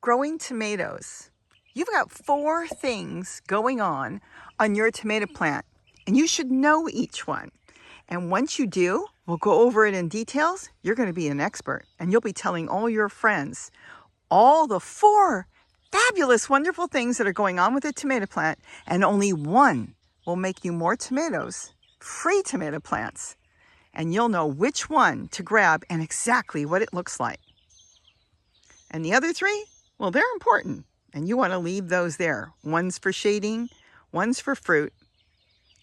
growing tomatoes. You've got 4 things going on your tomato plant, and you should know each one. And once you do, we'll go over it in details. You're going to be an expert, and you'll be telling all your friends all the 4 fabulous, wonderful things that are going on with the tomato plant, and only one will make you more tomatoes, free tomato plants, and you'll know which one to grab and exactly what it looks like. And the other 3, well, they're important, and you want to leave those there. One's for shading, one's for fruit,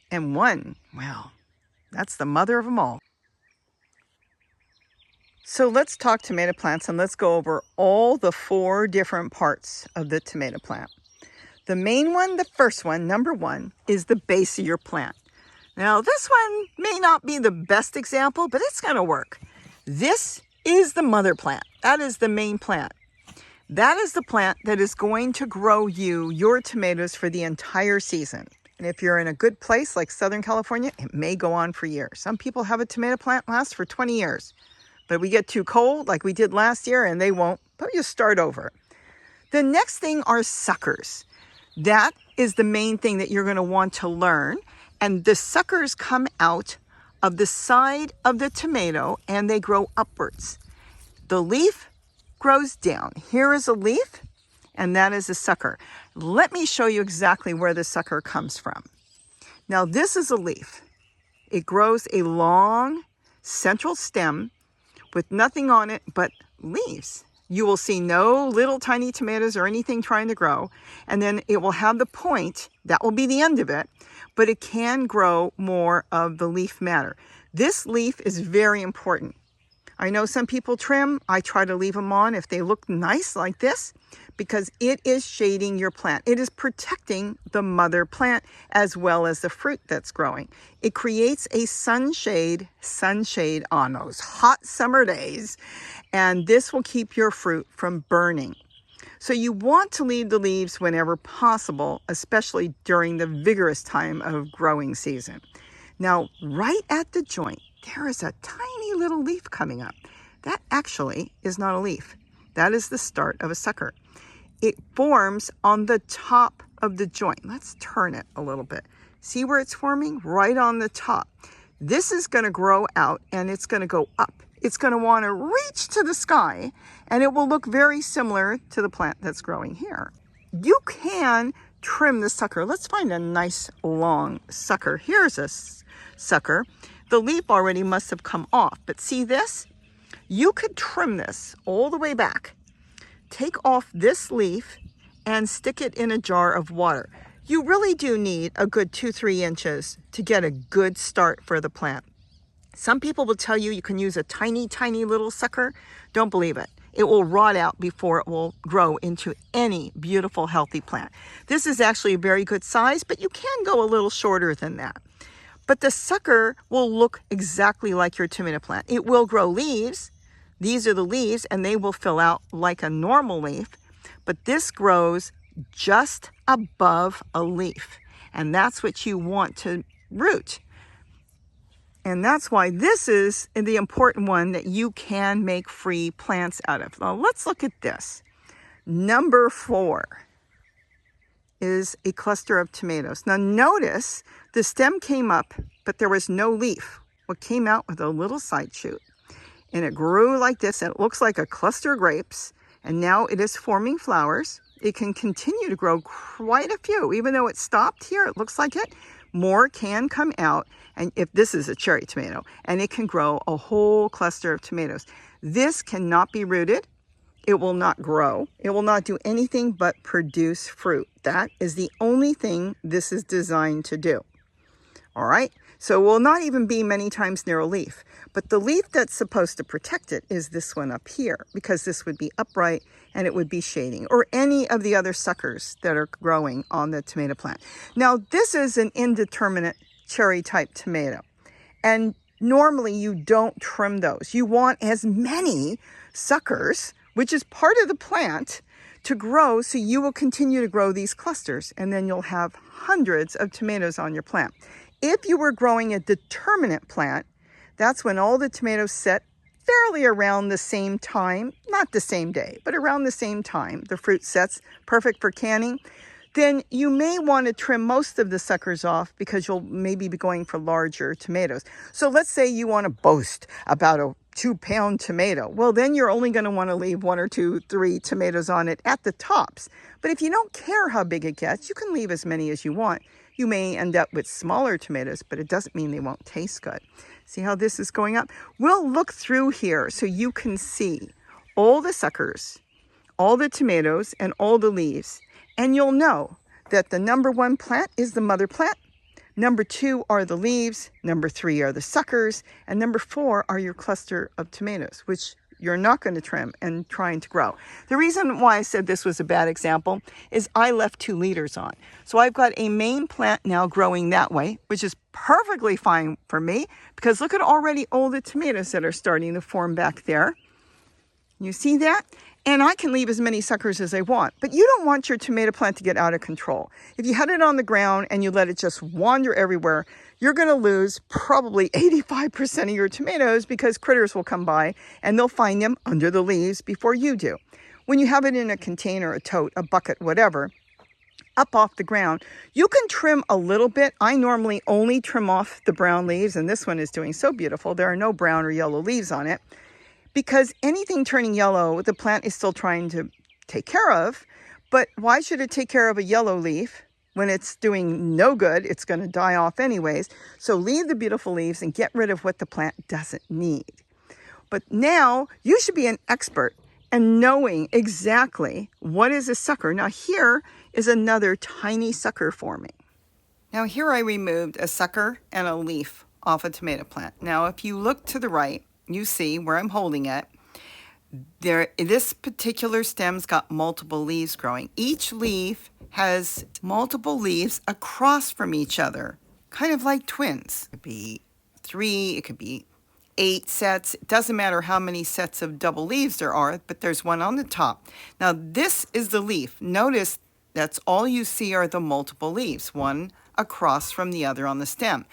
and one, well, that's the mother of them all. So let's talk tomato plants, and let's go over all the 4 different parts of the tomato plant. The main one, the first one, number 1, is the base of your plant. Now, this one may not be the best example, but it's going to work. This is the mother plant. That is the main plant. That is the plant that is going to grow you your tomatoes for the entire season. And if you're in a good place like Southern California, it may go on for years. Some people have a tomato plant last for 20 years. But we get too cold like we did last year and they won't. But you start over. The next thing are suckers. That is the main thing that you're going to want to learn. And the suckers come out of the side of the tomato and they grow upwards. The leaf grows down. Here is a leaf, and that is a sucker. Let me show you exactly where the sucker comes from. Now, this is a leaf. It grows a long central stem with nothing on it but leaves. You will see no little tiny tomatoes or anything trying to grow, and then it will have the point. That will be the end of it, but it can grow more of the leaf matter. This leaf is very important. I know some people trim. I try to leave them on if they look nice like this, because it is shading your plant. It is protecting the mother plant as well as the fruit that's growing. It creates a sunshade on those hot summer days, and this will keep your fruit from burning. So you want to leave the leaves whenever possible, especially during the vigorous time of growing season. Now, right at the joint, there is a tiny little leaf coming up. That actually is not a leaf. That is the start of a sucker. It forms on the top of the joint. Let's turn it a little bit. See where it's forming? Right on the top. This is going to grow out and it's going to go up. It's going to want to reach to the sky, and it will look very similar to the plant that's growing here. You can trim the sucker. Let's find a nice long sucker. Here's a sucker. The leaf already must have come off, but see this? You could trim this all the way back. Take off this leaf and stick it in a jar of water. You really do need a good 2-3 inches to get a good start for the plant. Some people will tell you you can use a tiny, tiny little sucker. Don't believe it. It will rot out before it will grow into any beautiful, healthy plant. This is actually a very good size, but you can go a little shorter than that. But the sucker will look exactly like your tomato plant. It will grow leaves. These are the leaves, and they will fill out like a normal leaf. But this grows just above a leaf, and that's what you want to root. And that's why this is the important one that you can make free plants out of. Now, let's look at this. Number 4 is a cluster of tomatoes. Now, notice the stem came up, but there was no leaf. What came out with a little side shoot. And it grew like this, and it looks like a cluster of grapes. And now it is forming flowers. It can continue to grow quite a few. Even though it stopped here, it looks like it. More can come out, and if this is a cherry tomato, and it can grow a whole cluster of tomatoes. This cannot be rooted. It will not grow. It will not do anything but produce fruit. That is the only thing this is designed to do. All right, so it will not even be many times near a leaf. But the leaf that's supposed to protect it is this one up here, because this would be upright and it would be shading, or any of the other suckers that are growing on the tomato plant. Now, this is an indeterminate cherry type tomato, and normally you don't trim those. You want as many suckers, which is part of the plant, to grow, so you will continue to grow these clusters, and then you'll have hundreds of tomatoes on your plant. If you were growing a determinate plant, that's when all the tomatoes set fairly around the same time, not the same day, but around the same time, the fruit sets, perfect for canning, then you may want to trim most of the suckers off because you'll maybe be going for larger tomatoes. So let's say you want to boast about a 2-pound tomato. Well, then you're only going to want to leave 1 or 2, 3 tomatoes on it at the tops. But if you don't care how big it gets, you can leave as many as you want. You may end up with smaller tomatoes, but it doesn't mean they won't taste good. See how this is going up? We'll look through here so you can see all the suckers, all the tomatoes, and all the leaves. And you'll know that the number 1 plant is the mother plant. Number 2 are the leaves. Number 3 are the suckers. And number 4 are your cluster of tomatoes, which you're not going to trim and trying to grow. The reason why I said this was a bad example is I left 2 leaders on. So I've got a main plant now growing that way, which is perfectly fine for me because look at already all the tomatoes that are starting to form back there. You see that? And I can leave as many suckers as I want, but you don't want your tomato plant to get out of control. If you had it on the ground and you let it just wander everywhere, you're going to lose probably 85% of your tomatoes because critters will come by and they'll find them under the leaves before you do. When you have it in a container, a tote, a bucket, whatever, up off the ground, you can trim a little bit. I normally only trim off the brown leaves, and this one is doing so beautiful. There are no brown or yellow leaves on it. Because anything turning yellow, the plant is still trying to take care of. But why should it take care of a yellow leaf when it's doing no good? It's going to die off anyways. So leave the beautiful leaves and get rid of what the plant doesn't need. But now you should be an expert and knowing exactly what is a sucker. Now here is another tiny sucker forming. Now here I removed a sucker and a leaf off a tomato plant. Now if you look to the right, you see where I'm holding it, this particular stem's got multiple leaves growing. Each leaf has multiple leaves across from each other, kind of like twins. It could be 3, it could be 8 sets. It doesn't matter how many sets of double leaves there are, but there's one on the top. Now this is the leaf. Notice that's all you see are the multiple leaves, one across from the other on the stem.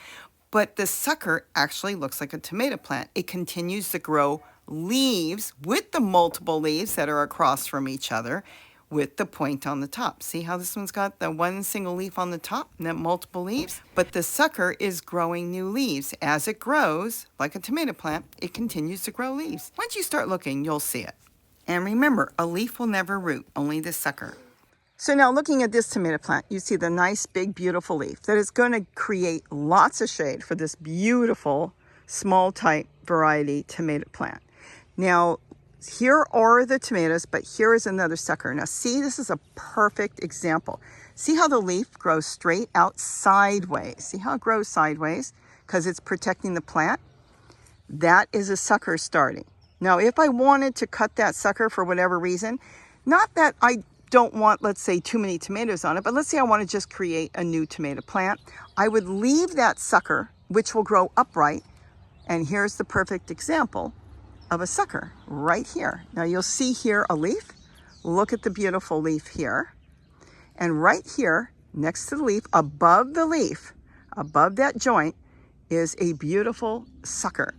But the sucker actually looks like a tomato plant. It continues to grow leaves with the multiple leaves that are across from each other with the point on the top. See how this one's got the one single leaf on the top and then multiple leaves? But the sucker is growing new leaves. As it grows, like a tomato plant, it continues to grow leaves. Once you start looking, you'll see it. And remember, a leaf will never root, only the sucker. So now looking at this tomato plant, you see the nice, big, beautiful leaf that is going to create lots of shade for this beautiful, small type variety tomato plant. Now, here are the tomatoes, but here is another sucker. Now see, this is a perfect example. See how the leaf grows straight out sideways. See how it grows sideways? Because it's protecting the plant. That is a sucker starting. Now, if I wanted to cut that sucker for whatever reason, not that I don't want, let's say, too many tomatoes on it, but let's say I want to just create a new tomato plant, I would leave that sucker, which will grow upright. And here's the perfect example of a sucker right here. Now you'll see here a leaf. Look at the beautiful leaf here. And right here, next to the leaf, above that joint, is a beautiful sucker.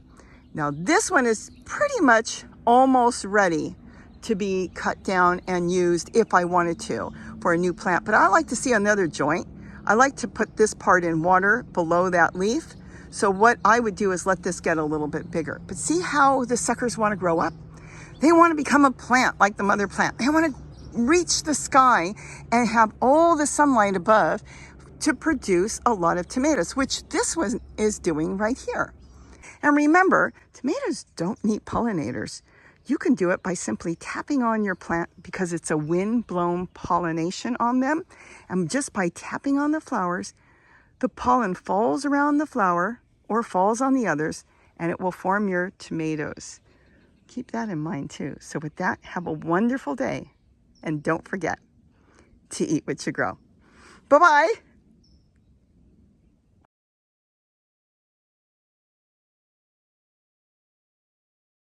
Now this one is pretty much almost ready to be cut down and used if I wanted to for a new plant. But I like to see another joint. I like to put this part in water below that leaf. So what I would do is let this get a little bit bigger. But see how the suckers want to grow up? They want to become a plant like the mother plant. They want to reach the sky and have all the sunlight above to produce a lot of tomatoes, which this one is doing right here. And remember, tomatoes don't need pollinators. You can do it by simply tapping on your plant because it's a wind-blown pollination on them. And just by tapping on the flowers, the pollen falls around the flower or falls on the others, and it will form your tomatoes. Keep that in mind too. So with that, have a wonderful day. And don't forget to eat what you grow. Bye-bye.